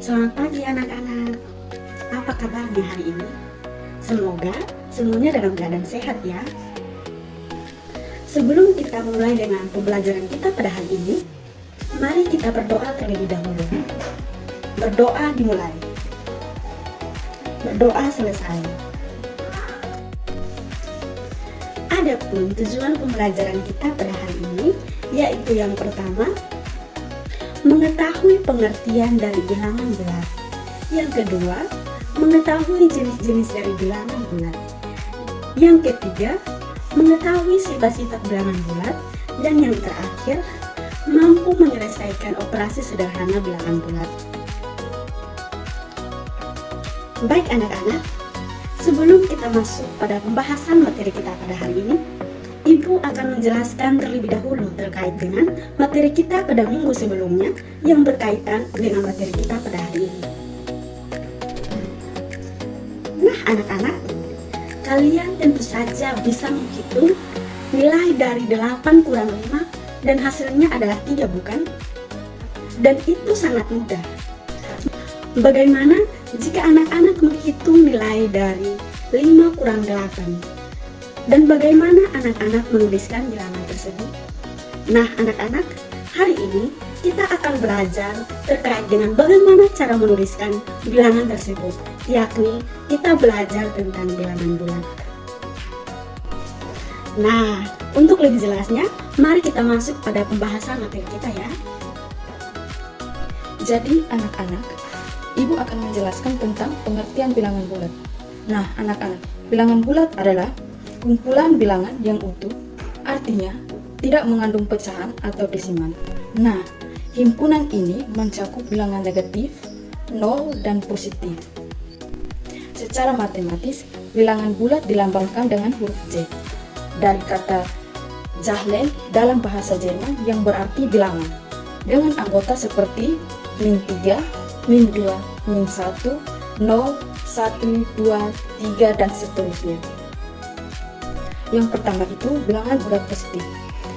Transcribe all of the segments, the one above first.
Selamat pagi anak-anak. Apa kabarnya hari ini? Semoga semuanya dalam keadaan sehat ya. Sebelum kita mulai dengan pembelajaran kita pada hari ini, mari kita berdoa terlebih dahulu. Berdoa dimulai. Berdoa selesai. Adapun tujuan pembelajaran kita pada hari ini, yaitu yang pertama, mengetahui pengertian dari bilangan bulat. Yang kedua, mengetahui jenis-jenis dari bilangan bulat. Yang ketiga, mengetahui sifat-sifat bilangan bulat. Dan yang terakhir, mampu menyelesaikan operasi sederhana bilangan bulat. Baik anak-anak, sebelum kita masuk pada pembahasan materi kita pada hari ini, Ibu akan menjelaskan terlebih dahulu terkait dengan materi kita pada minggu sebelumnya yang berkaitan dengan materi kita pada hari ini. Nah anak-anak, kalian tentu saja bisa menghitung nilai dari 8 kurang 5 dan hasilnya adalah 3, bukan? Dan itu sangat mudah. Bagaimana jika anak-anak menghitung nilai dari 5 kurang 8? Dan bagaimana anak-anak menuliskan bilangan tersebut? Nah anak-anak, hari ini kita akan belajar terkait dengan bagaimana cara menuliskan bilangan tersebut, yakni kita belajar tentang bilangan bulat. Nah, untuk lebih jelasnya, mari kita masuk pada pembahasan materi kita ya. Jadi anak-anak, Ibu akan menjelaskan tentang pengertian bilangan bulat. Nah anak-anak, bilangan bulat adalah kumpulan bilangan yang utuh, artinya tidak mengandung pecahan atau desimal. Nah, himpunan ini mencakup bilangan negatif, nol, dan positif. Secara matematis, bilangan bulat dilambangkan dengan huruf J, dari kata Zahlen dalam bahasa Jerman yang berarti bilangan, dengan anggota seperti min 3, min 2, min 1, 0, 1, 2, 3, dan seterusnya. Yang pertama itu bilangan bulat positif.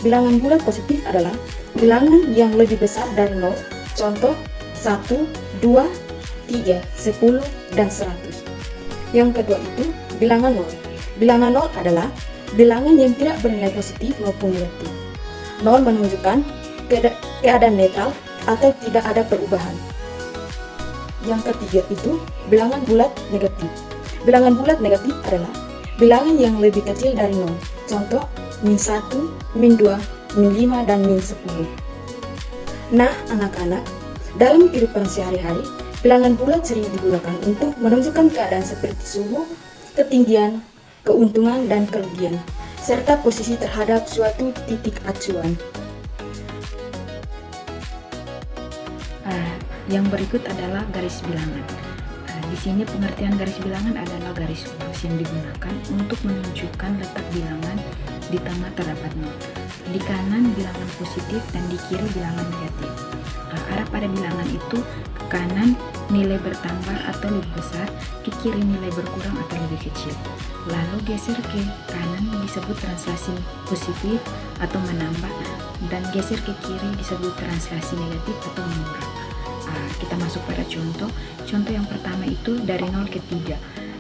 Bilangan bulat positif adalah bilangan yang lebih besar dari 0. Contoh 1, 2, 3, 10, dan 100. Yang kedua itu bilangan 0. Bilangan 0 adalah bilangan yang tidak bernilai positif maupun negatif. 0 menunjukkan keadaan netral atau tidak ada perubahan. Yang ketiga itu bilangan bulat negatif. Bilangan bulat negatif adalah bilangan yang lebih kecil dari 0. Contoh, min 1, min 2, min 5, dan min 10. Nah, anak-anak, dalam kehidupan sehari-hari, bilangan bulat sering digunakan untuk menunjukkan keadaan seperti suhu, ketinggian, keuntungan, dan kerugian, serta posisi terhadap suatu titik acuan. Yang berikut adalah garis bilangan. Di sini pengertian garis bilangan adalah garis lurus yang digunakan untuk menunjukkan letak bilangan di tengah terdapat nol. Di kanan bilangan positif dan di kiri bilangan negatif. Arah pada bilangan itu ke kanan nilai bertambah atau lebih besar, ke kiri nilai berkurang atau lebih kecil. Lalu geser ke kanan disebut translasi positif atau menambah, dan geser ke kiri disebut translasi negatif atau mengurangi. Kita masuk pada contoh. Contoh yang pertama itu dari 0 ke 3.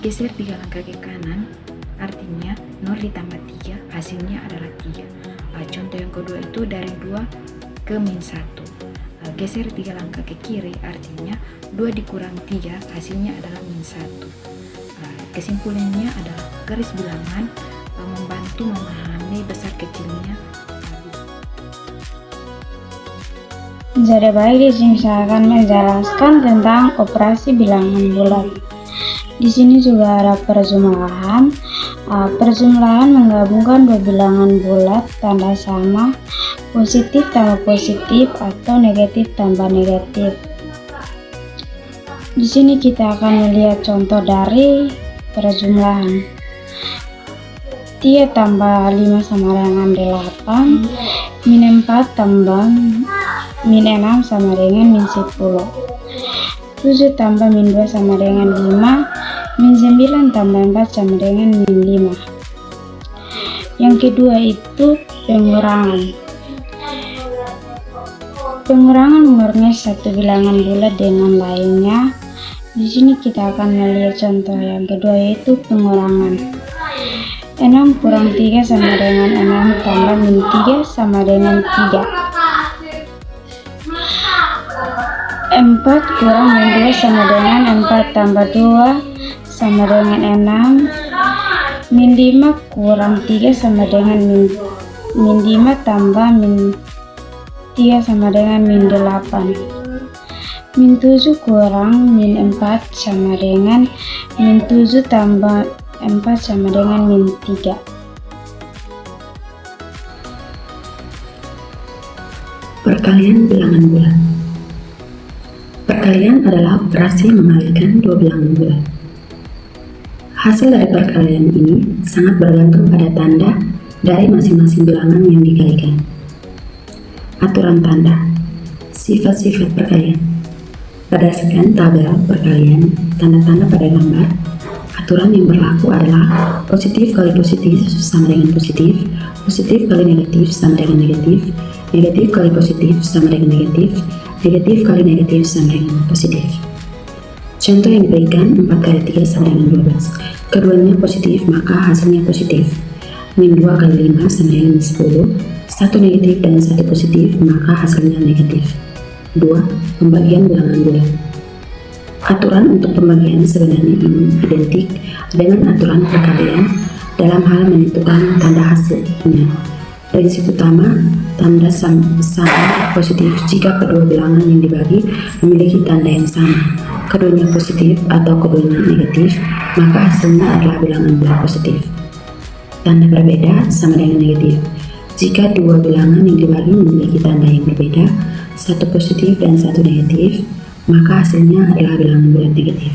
Geser 3 langkah ke kanan, artinya 0 ditambah 3 hasilnya adalah 3. Contoh yang kedua itu dari 2 ke min 1. Geser 3 langkah ke kiri, artinya 2 dikurang 3 hasilnya adalah min 1. Kesimpulannya adalah garis bilangan membantu memahami besar kecilnya. Jadi baik, di sini saya akan menjelaskan tentang operasi bilangan bulat. Di sini juga ada perjumlahan. Perjumlahan menggabungkan dua bilangan bulat tanda sama, positif tambah positif atau negatif tambah negatif. Di sini kita akan melihat contoh dari perjumlahan. 3 tambah 5 sama dengan 8, min 4 tambah min 6 sama dengan min 10. 7 tambah min 2 sama dengan 5, min 9 tambah 4 sama dengan min 5. Yang kedua itu pengurangan. Pengurangan mengurangi satu bilangan bulat dengan lainnya. Di sini kita akan melihat contoh yang kedua, yaitu pengurangan. 6 kurang 3 sama dengan 6 tambah min 3 sama dengan 3. 4 kurang min 2 sama dengan 4 tambah 2 sama dengan 6. Min 5 kurang 3 sama dengan min 5 tambah min 3 sama dengan min 8. Min 7 kurang min 4 sama dengan min 7 tambah 4 sama dengan min 3. Perkalian bilangan bulat. Perkalian adalah operasi mengalikan dua bilangan bulat. Hasil dari perkalian ini sangat bergantung pada tanda dari masing-masing bilangan yang dikalikan. Aturan tanda. Sifat-sifat perkalian. Berdasarkan tabel perkalian, tanda-tanda pada gambar, aturan yang berlaku adalah positif kali positif sama dengan positif, positif kali negatif sama dengan negatif, negatif kali positif sama dengan negatif, negatif kali negatif sama dengan positif. Contoh yang diberikan 4 kali 3 sama dengan 12. Keduanya positif, maka hasilnya positif. Min 2 kali 5 sama dengan 10. Satu negatif dan satu positif, maka hasilnya negatif. 2. Pembagian bilangan bulat. Aturan untuk pembagian sebenarnya identik dengan aturan perkalian dalam hal menentukan tanda hasilnya. Prinsip utama, tanda sama positif jika kedua bilangan yang dibagi memiliki tanda yang sama. Keduanya positif atau keduanya negatif, maka hasilnya adalah bilangan bulat positif. Tanda berbeda sama dengan negatif. Jika dua bilangan yang dibagi memiliki tanda yang berbeda, satu positif dan satu negatif, maka hasilnya adalah bilangan bulat negatif.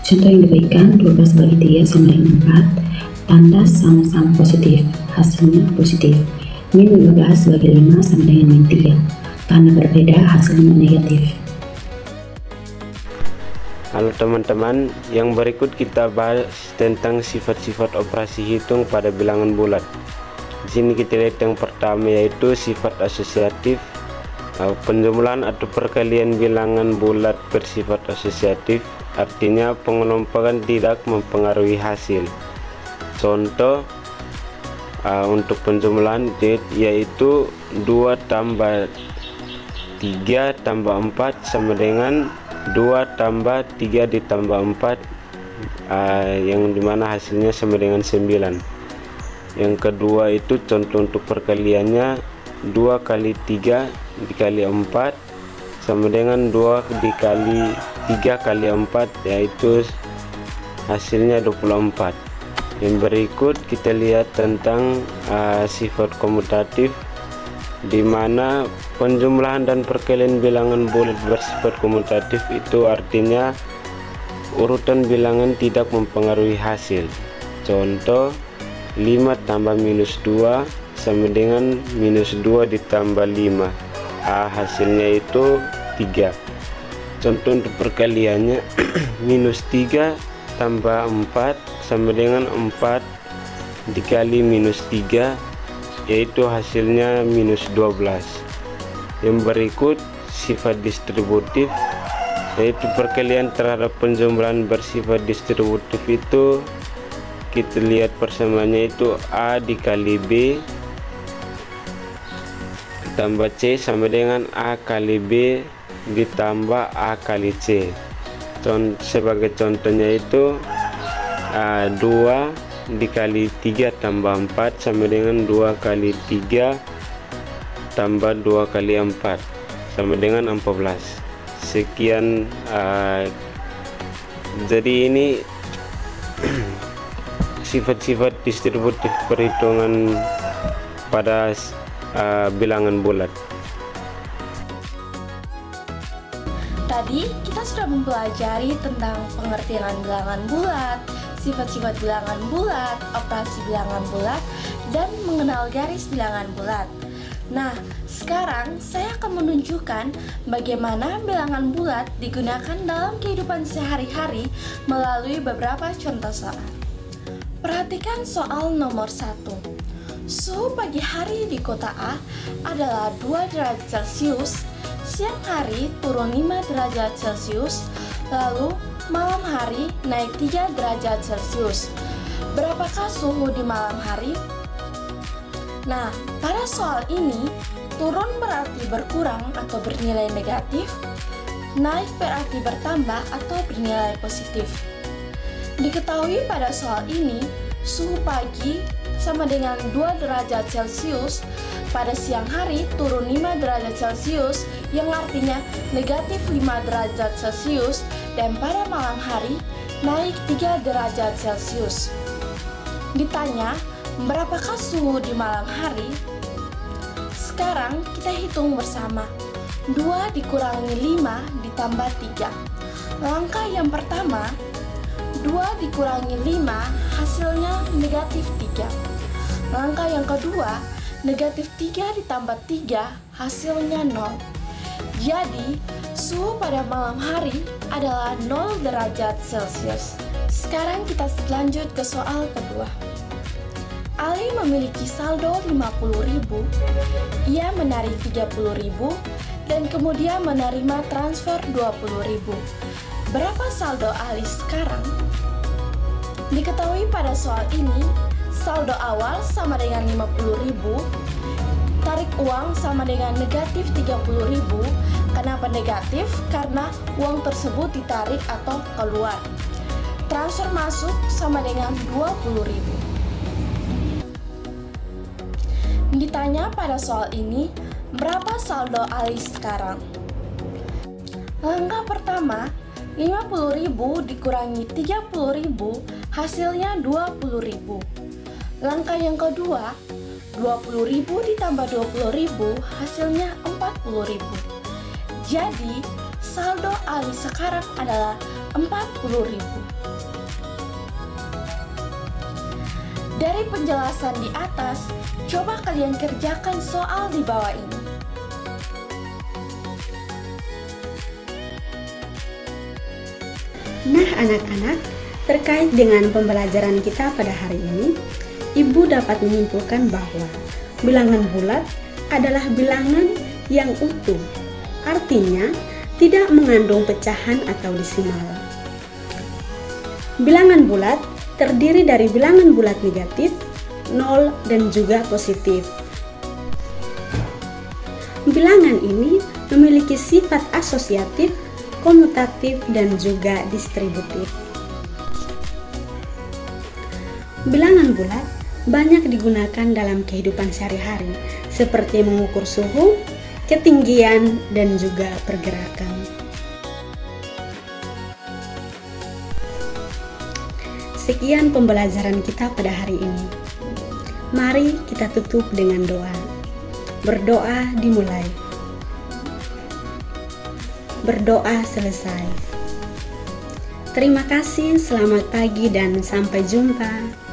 Contoh yang diberikan 12 bagi 3 sama dengan 4, tanda sama-sama positif, hasilnya positif. Min 15 bagi 5 sama dengan min 3, tanda berbeda, hasilnya negatif. Halo teman-teman, yang berikut kita bahas tentang sifat-sifat operasi hitung pada bilangan bulat. Di sini kita lihat yang pertama, yaitu sifat asosiatif. Penjumlahan atau perkalian bilangan bulat bersifat asosiatif, artinya pengelompokan tidak mempengaruhi hasil. Contoh untuk penjumlahan yaitu 2 tambah 3 tambah 4 sama dengan 2 tambah 3 ditambah 4, yang dimana hasilnya sama dengan 9. Yang kedua itu contoh untuk perkaliannya, 2 kali 3 dikali 4 sama dengan 2 dikali 3 kali 4, yaitu hasilnya 24. Yang berikut kita lihat tentang sifat komutatif, di mana penjumlahan dan perkalian bilangan bulat bersifat komutatif itu artinya urutan bilangan tidak mempengaruhi hasil. Contoh 5 tambah minus 2 sama dengan minus 2 ditambah 5, hasilnya itu 3. Contoh untuk perkaliannya minus 3 tambah 4 sama dengan 4 dikali minus 3, yaitu hasilnya minus 12. Yang berikut sifat distributif, yaitu perkalian terhadap penjumlahan bersifat distributif itu kita lihat persamaannya itu A dikali B tambah C sama dengan A kali B ditambah A kali C. Sebagai contohnya itu 2 dikali 3 tambah 4 sama dengan 2 kali 3 tambah 2 kali 4 sama dengan 14. Sekian, jadi ini sifat-sifat distributif perhitungan pada bilangan bulat. Tadi kita sudah mempelajari tentang pengertian bilangan bulat, sifat-sifat bilangan bulat, operasi bilangan bulat, dan mengenal garis bilangan bulat. Nah, sekarang saya akan menunjukkan bagaimana bilangan bulat digunakan dalam kehidupan sehari-hari melalui beberapa contoh soal. Perhatikan soal nomor 1. Suhu pagi hari di kota A adalah 2 derajat Celcius, siang hari turun 5 derajat Celcius, lalu malam hari naik 3 derajat Celcius. Berapakah suhu di malam hari? Nah, pada soal ini, turun berarti berkurang atau bernilai negatif, naik berarti bertambah atau bernilai positif. Diketahui pada soal ini, suhu pagi sama dengan 2 derajat Celcius, pada siang hari turun 5 derajat Celcius yang artinya negatif 5 derajat Celcius, dan pada malam hari naik 3 derajat Celcius. Ditanya, berapakah suhu di malam hari? Sekarang kita hitung bersama. 2 dikurangi 5 ditambah 3. Langkah yang pertama, 2 dikurangi 5 hasilnya negatif 3. Langkah yang kedua, negatif 3 ditambah 3 hasilnya 0. Jadi, suhu pada malam hari adalah 0 derajat Celcius. Sekarang kita lanjut ke soal kedua. Ali memiliki saldo 50.000, ia menarik 30.000, dan kemudian menerima transfer 20.000. Berapa saldo Ali sekarang? Diketahui pada soal ini, saldo awal sama dengan 50.000, tarik uang sama dengan negatif 30.000. Kenapa negatif? Karena uang tersebut ditarik atau keluar. Transfer masuk sama dengan 20.000. Ditanya pada soal ini, berapa saldo Ali sekarang? Langkah pertama, 50.000 dikurangi 30.000 hasilnya 20.000. Langkah yang kedua, 20.000 ditambah 20.000 hasilnya 40.000. Jadi, saldo Ali sekarang adalah 40.000. Dari penjelasan di atas, coba kalian kerjakan soal di bawah ini. Nah anak-anak, terkait dengan pembelajaran kita pada hari ini, Ibu dapat menyimpulkan bahwa bilangan bulat adalah bilangan yang utuh, artinya tidak mengandung pecahan atau desimal. Bilangan bulat terdiri dari bilangan bulat negatif, 0, dan juga positif. Bilangan ini memiliki sifat asosiatif, komutatif, dan juga distributif. Bilangan bulat banyak digunakan dalam kehidupan sehari-hari, seperti mengukur suhu, ketinggian, dan juga pergerakan. Sekian pembelajaran kita pada hari ini. Mari kita tutup dengan doa. Berdoa dimulai. Berdoa selesai. Terima kasih, selamat pagi, dan sampai jumpa.